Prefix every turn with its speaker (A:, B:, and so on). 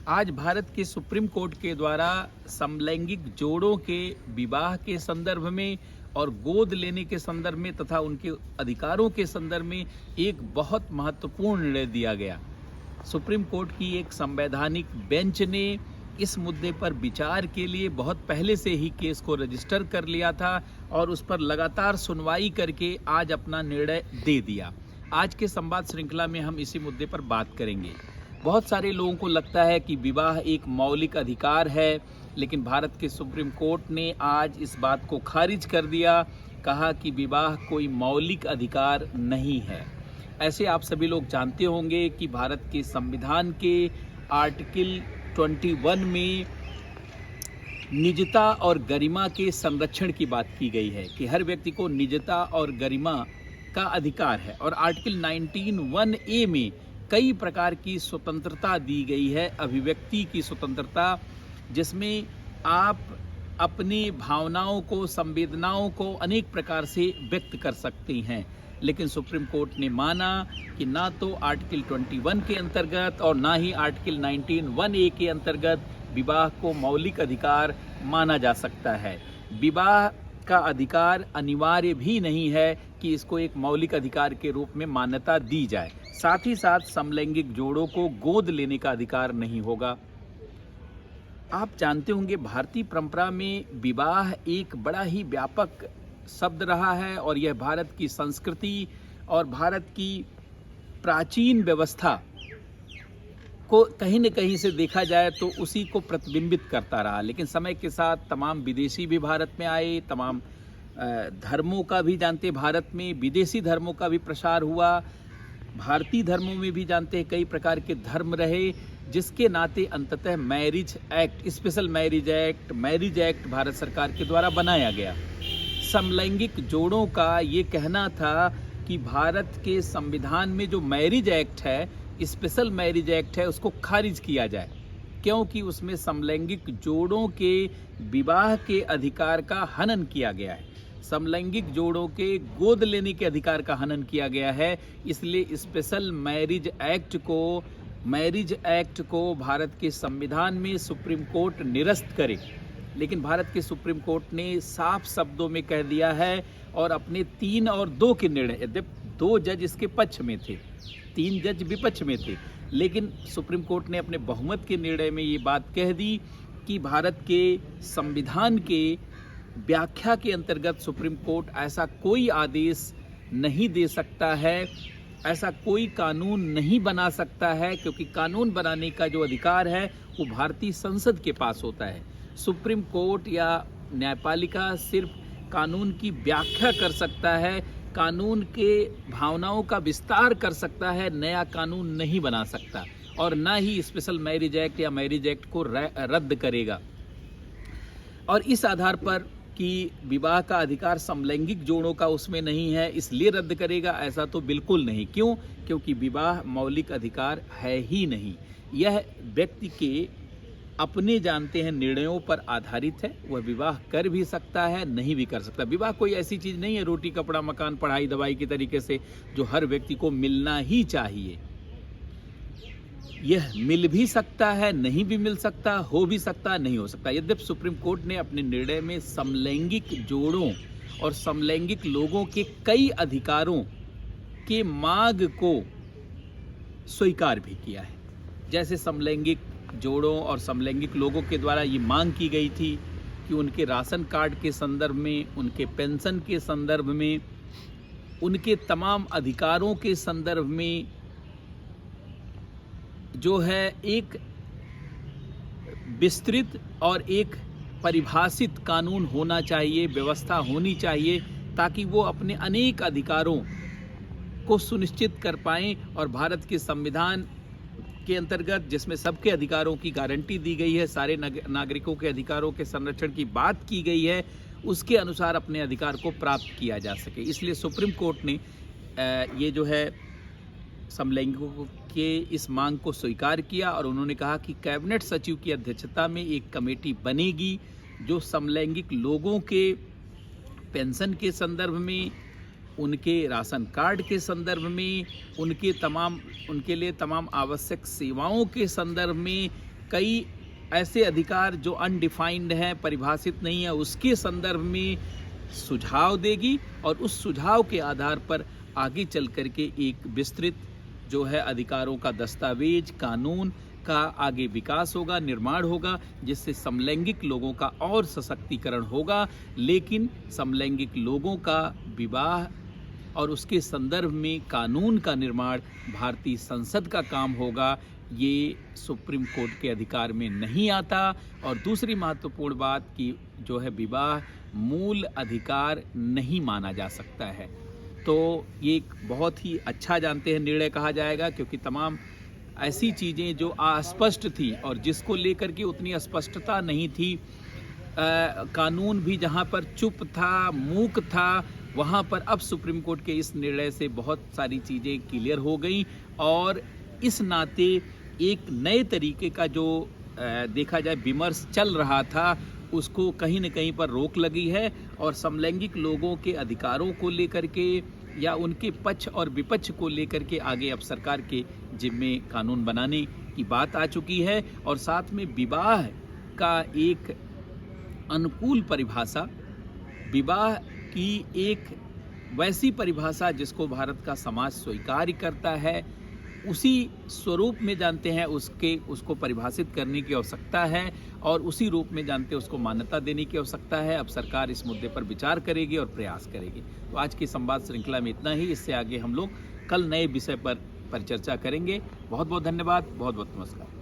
A: आज भारत के supreme court के द्वारा समलैंगिक जोड़ों के विवाह के संदर्भ में और गोद लेने के संदर्भ में तथा उनके अधिकारों के संदर्भ में एक बहुत महत्वपूर्ण निर्णय दिया गया। सुप्रीम कोर्ट की एक संवैधानिक बेंच ने इस मुद्दे पर विचार के लिए बहुत पहले से ही केस को रजिस्टर कर लिया था और उस पर लगातार सुनवाई करके आज अपना निर्णय दे दिया। आज के संवाद श्रृंखला में हम इसी मुद्दे पर बात करेंगे। बहुत सारे लोगों को लगता है कि विवाह एक मौलिक अधिकार है, लेकिन भारत के सुप्रीम कोर्ट ने आज इस बात को खारिज कर दिया, कहा कि विवाह कोई मौलिक अधिकार नहीं है। ऐसे आप सभी लोग जानते होंगे कि भारत के संविधान के आर्टिकल 21 में निजता और गरिमा के संरक्षण की बात की गई है कि हर व्यक्ति को निजता और गरिमा का अधिकार है। और आर्टिकल 19(1)(a) में कई प्रकार की स्वतंत्रता दी गई है, अभिव्यक्ति की स्वतंत्रता, जिसमें आप अपनी भावनाओं को, संवेदनाओं को अनेक प्रकार से व्यक्त कर सकते हैं। लेकिन सुप्रीम कोर्ट ने माना कि ना तो आर्टिकल 21 के अंतर्गत और ना ही आर्टिकल 19(1)(a) के अंतर्गत विवाह को मौलिक अधिकार माना जा सकता है। विवाह का अधिकार अनिवार्य भी नहीं है कि इसको एक मौलिक अधिकार के रूप में मान्यता दी जाए। साथ ही साथ समलैंगिक जोड़ों को गोद लेने का अधिकार नहीं होगा। आप जानते होंगे भारतीय परंपरा में विवाह एक बड़ा ही व्यापक शब्द रहा है और यह भारत की संस्कृति और भारत की प्राचीन व्यवस्था को कहीं न कहीं से देखा जाए तो उसी को प्रतिबिंबित करता रहा। लेकिन समय के साथ तमाम विदेशी भी भारत में आए, तमाम धर्मों का भी जानते, भारत में विदेशी धर्मों का भी प्रसार हुआ। भारतीय धर्मों में भी जानते हैं कई प्रकार के धर्म रहे, जिसके नाते अंततः marriage act, special marriage act Bharat सरकार के द्वारा बनाया गया। समलैंगिक जोड़ों का ये कहना था कि भारत के संविधान में जो मैरिज एक्ट है, स्पेशल मैरिज एक्ट है, उसको खारिज किया जाए, क्योंकि उसमें समलैंगिक जोड़ों के विवाह के अधिकार का हनन किया गया है, समलैंगिक जोड़ों के गोद लेने के अधिकार का हनन किया गया है। इसलिए स्पेशल मैरिज एक्ट को भारत के संविधान में सुप्रीम कोर्ट निरस्त करे। लेकिन भारत के सुप्रीम कोर्ट ने साफ शब्दों में कह दिया है और अपने 3 और 2 के निर्णय, यद्यपि 2 जज इसके पक्ष में थे, 3 जज विपक्ष में थे, लेकिन सुप्रीम कोर्ट ने अपने बहुमत के निर्णय में ये बात कह दी कि भारत के संविधान के व्याख्या के अंतर्गत सुप्रीम कोर्ट ऐसा कोई आदेश नहीं दे सकता है, ऐसा कोई कानून नहीं बना सकता है, क्योंकि कानून बनाने का जो अधिकार है वो भारतीय संसद के पास होता है। सुप्रीम कोर्ट या न्यायपालिका सिर्फ कानून की व्याख्या कर सकता है, कानून के भावनाओं का विस्तार कर सकता है, नया कानून नहीं बना सकता और ना ही स्पेशल मैरिज एक्ट या मैरिज एक्ट को रद्द करेगा। और इस आधार पर कि विवाह का अधिकार समलैंगिक जोड़ों का उसमें नहीं है इसलिए रद्द करेगा, ऐसा तो बिल्कुल नहीं। क्यों? क्योंकि विवाह मौलिक अधिकार है ही नहीं। यह व्यक्ति के अपने जानते हैं निर्णयों पर आधारित है। वह विवाह कर भी सकता है, नहीं भी कर सकता। विवाह कोई ऐसी चीज़ नहीं है रोटी कपड़ा मकान पढ़ाई दवाई की तरीके से जो हर व्यक्ति को मिलना ही चाहिए। यह मिल भी सकता है, नहीं भी मिल सकता, हो भी सकता, नहीं हो सकता। यद्यपि सुप्रीम कोर्ट ने अपने निर्णय में समलैंगिक जोड़ों और समलैंगिक लोगों के कई अधिकारों के मांग को स्वीकार भी किया है। जैसे समलैंगिक जोड़ों और समलैंगिक लोगों के द्वारा ये मांग की गई थी कि उनके राशन कार्ड के संदर्भ में, उनके पेंशन के संदर्भ में, उनके तमाम अधिकारों के संदर्भ में जो है एक विस्तृत और एक परिभाषित कानून होना चाहिए, व्यवस्था होनी चाहिए, ताकि वो अपने अनेक अधिकारों को सुनिश्चित कर पाएं। और भारत के संविधान के अंतर्गत, जिसमें सबके अधिकारों की गारंटी दी गई है, सारे नागरिकों के अधिकारों के संरक्षण की बात की गई है, उसके अनुसार अपने अधिकार को प्राप्त किया जा सके। इसलिए सुप्रीम कोर्ट ने ये जो है समलैंगिकों के इस मांग को स्वीकार किया और उन्होंने कहा कि कैबिनेट सचिव की अध्यक्षता में एक कमेटी बनेगी जो समलैंगिक लोगों के पेंशन के संदर्भ में, उनके राशन कार्ड के संदर्भ में, उनके लिए तमाम आवश्यक सेवाओं के संदर्भ में कई ऐसे अधिकार जो अनडिफाइंड हैं, परिभाषित नहीं है, उसके संदर्भ में सुझाव देगी और उस सुझाव के आधार पर आगे चल कर के एक विस्तृत जो है अधिकारों का दस्तावेज, कानून का आगे विकास होगा, निर्माण होगा, जिससे समलैंगिक लोगों का और सशक्तिकरण होगा। लेकिन समलैंगिक लोगों का विवाह और उसके संदर्भ में कानून का निर्माण भारतीय संसद का काम होगा, ये सुप्रीम कोर्ट के अधिकार में नहीं आता। और दूसरी महत्वपूर्ण बात कि जो है विवाह मूल अधिकार नहीं माना जा सकता है। तो ये एक बहुत ही अच्छा जानते हैं निर्णय कहा जाएगा, क्योंकि तमाम ऐसी चीज़ें जो अस्पष्ट थी और जिसको लेकर के उतनी स्पष्टता नहीं थी, कानून भी जहाँ पर चुप था, मूक था, वहाँ पर अब सुप्रीम कोर्ट के इस निर्णय से बहुत सारी चीज़ें क्लियर हो गई और इस नाते एक नए तरीके का जो देखा जाए विमर्श चल रहा था, उसको कहीं न कहीं पर रोक लगी है और समलैंगिक लोगों के अधिकारों को लेकर के या उनके पक्ष और विपक्ष को लेकर के आगे अब सरकार के जिम्मे कानून बनाने की बात आ चुकी है। और साथ में विवाह का एक अनुकूल परिभाषा, विवाह की एक वैसी परिभाषा जिसको भारत का समाज स्वीकार करता है, उसी स्वरूप में जानते हैं उसको परिभाषित करने की आवश्यकता है और उसी रूप में जानते हैं उसको मान्यता देने की आवश्यकता है। अब सरकार इस मुद्दे पर विचार करेगी और प्रयास करेगी। तो आज की संवाद श्रृंखला में इतना ही। इससे आगे हम लोग कल नए विषय पर चर्चा करेंगे। बहुत बहुत धन्यवाद, बहुत बहुत नमस्कार।